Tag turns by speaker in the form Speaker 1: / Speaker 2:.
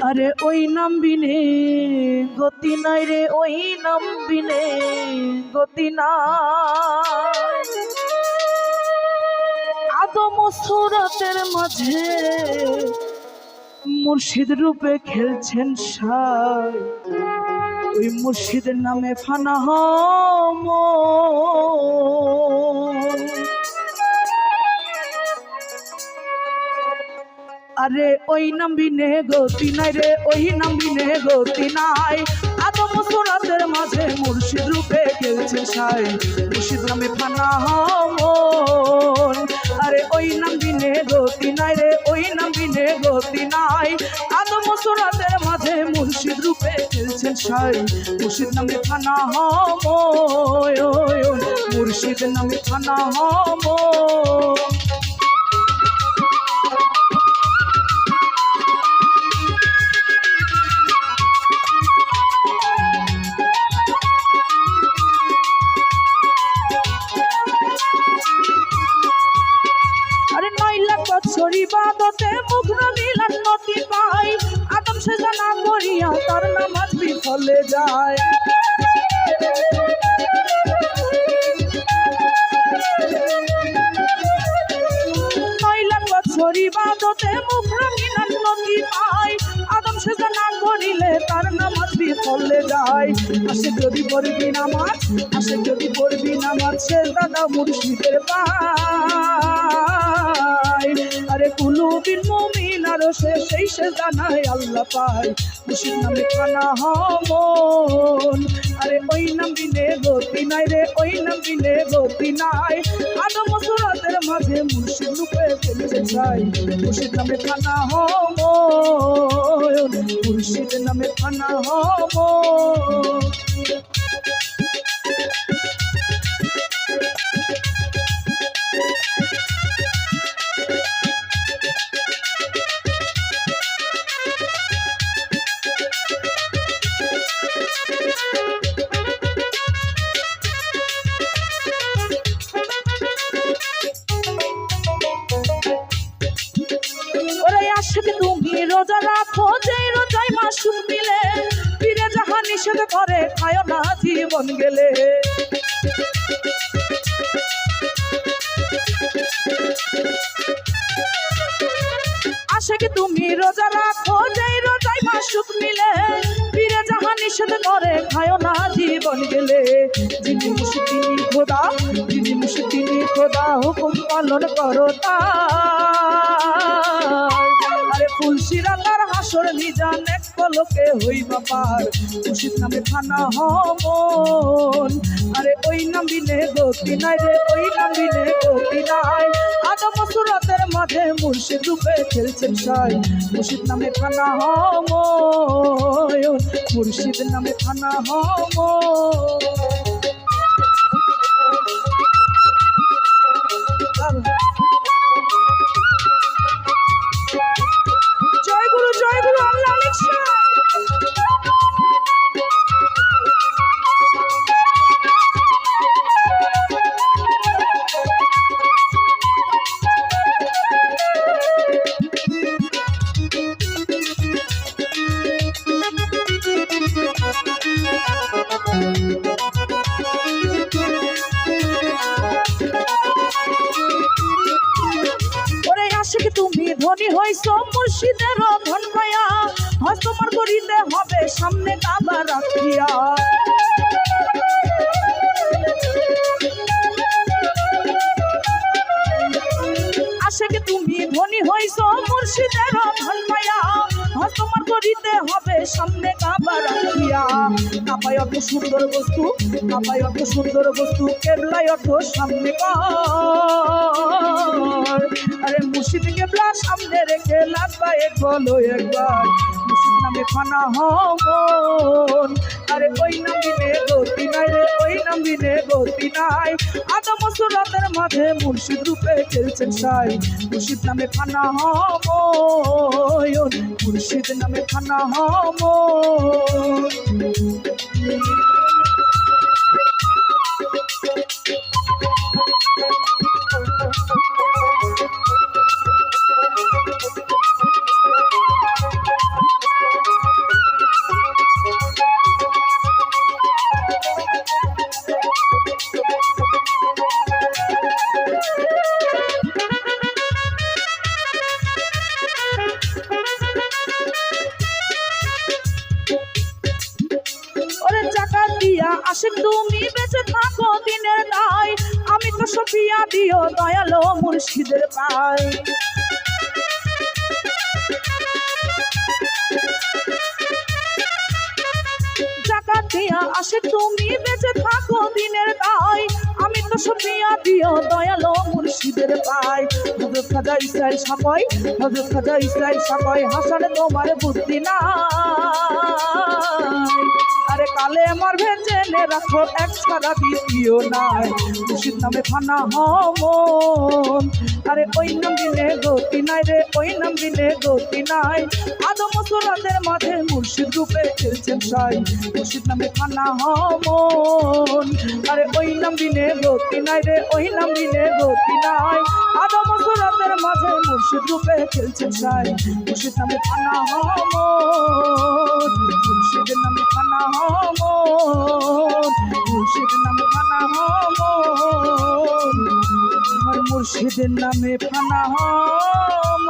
Speaker 1: আরে ওই নাম বিনে গতি নাই রে, ওই নাম বিনে গতি নাই। আদম সুরাতের মাঝে মুর্শিদ রূপে খেলছেন সাই, ওই মুর্শিদের নামে ফানা হম। আরে ওই নাম বিনে গতি নাই রে, ওই নাম বিনে গতি নাই। আদম সুরাতের মাঝে মুর্শিদ রূপে খেলছেন সাই, মুর্শিদ নামে ফানা হম। আরে ওই নাম বিনে গতি নাই রে, ওই নাম বিনে গতি নাই। আদম সুরাতের মাঝে মুর্শিদ রূপে খেলছেন সাই, মুর্শিদ নামে ফানা হম। মুর্শিদ নামে ফানা হম। বাদতে মুগ্ন মিলন নতি পাই, আদম সেজা না করিয়া তার নামাজ বিফলে যায়। 9 লাখ বছর ইবাদতে মুগ্ন মিলন নতি পাই, আদম সেজা না করিলে তার নামাজ বিফলে যায়। আসে যদি পড়বি নামাজ, আসে যদি পড়বি নামাজ, সেজদা দাও মুর্শিদের পায়। আরে কুলুবিল মুমিন আর সেই সেজদা নাই আল্লাহ পায়, মুর্শিদ নামে ফানা হম। আরে ওই নাম বিনে গতি নাই রে, ওই নাম বিনে গতি নাই। আদম সুরাতের মাঝে মুর্শিদ রূপে খেলছে চাই, মুর্শিদ নামে ফানা হম। মুর্শিদ নামে ফানা হম। তুমি রোজা রাখো, যে রোজায় মাসুম মিলে, পীরে যাহা নিষেধ করে খায় না জীবন গেলে। আশিক তুমি রোজা রাখো, যে রোজায় মাসুম মিলে, পীরে যাহা নিষেধ করে খায় না জীবন গেলে। যিনি মুর্শিদ তিনি খোদা, যিনি মুর্শিদ তিনি খোদা, হুকুম পালন করো তার। আরে ফুলশিরা তার হাসর মিজান এক পলকে হইবা পার, মুর্শিদ নামে ফানা হম। আরে ওই নাম বিনে গতি নাই রে, ওই নাম বিনে গতি নাই। আদম সুরাতের মাঝে মুর্শিদ রূপে খেলছেন সাই, মুর্শিদ নামে ফানা হম। মুর্শিদ নামে ফানা হম। জয় গুরু, জয় গুরু, আল্লাহ অনেক তুমি ধনী হইছ মুর্শিদের ধন পায়া, হজ তোমার করিতে হবে সামনে কাবা রাখিয়া। আশিক তুমি ধনী হইছ মুর্শিদের ধন পায়া, হজ তোমার করিতে হবে সামনে কাবা রাখিয়া। কাবায় অত সুন্দর বস্তু, কাবায় অত সুন্দর বস্তু, কেবলায় অত সামনে কর। আরে মুর্শিদ কেবলা সামনে রেখে লাভবায়ে বলো একবার, মুর্শিদ নামে ফানা হম। আরে ওই নাম বিনে গতি নাই রে, ওই নাম বিনে গতি নাই। আদম সুরাতের মাঝে মুর্শিদ রূপে খেলছেন সাই, মুর্শিদ নামে ফানা হম। মুর্শিদ নামে ফানা হম। আশিক তুমি বেঁচে থাকো দিনের দায়, আমি তো সফিয়া দিও দয়ালো মুর্শিদের পায়। জাকাত দিয়া আশিক তুমি বেঁচে থাকো দিনের দায়, আমি তো সফিয়া দিও দয়ালো মুর্শিদের পায়। হযরত খাজা ইসরাইল সাপাই, হযরত খাজা ইসরাইল সাপাই, হাসানে তোমার বুদ্ধি নাই। আরে কালে আমার ভেজেনে রাখো এক ছাড়া দ্বিতীয় নাই, মুর্শিদ নামে ফানা হমন। আরে ওই নাম দিনে গতি নাই রে, ওই নাম দিনে গতি নাই। আদম সুরাতের মাঝে মুর্শিদ রূপে খেলছেন সাই, মুর্শিদ নামে ফানা হমন। আরে ওই নাম দিনে গতি নাই রে, ওই নাম দিনে গতি নাই। আদম সুরাতের মাঝে মুর্শিদ রূপে খেলছেন সাই, মুর্শিদ নামে ফানা হমন। মুর্শিদের নামে ফানা হমন, মুর্শিদের নামে ফানা হমন, আমার মুর্শিদের নামে ফানা হমন।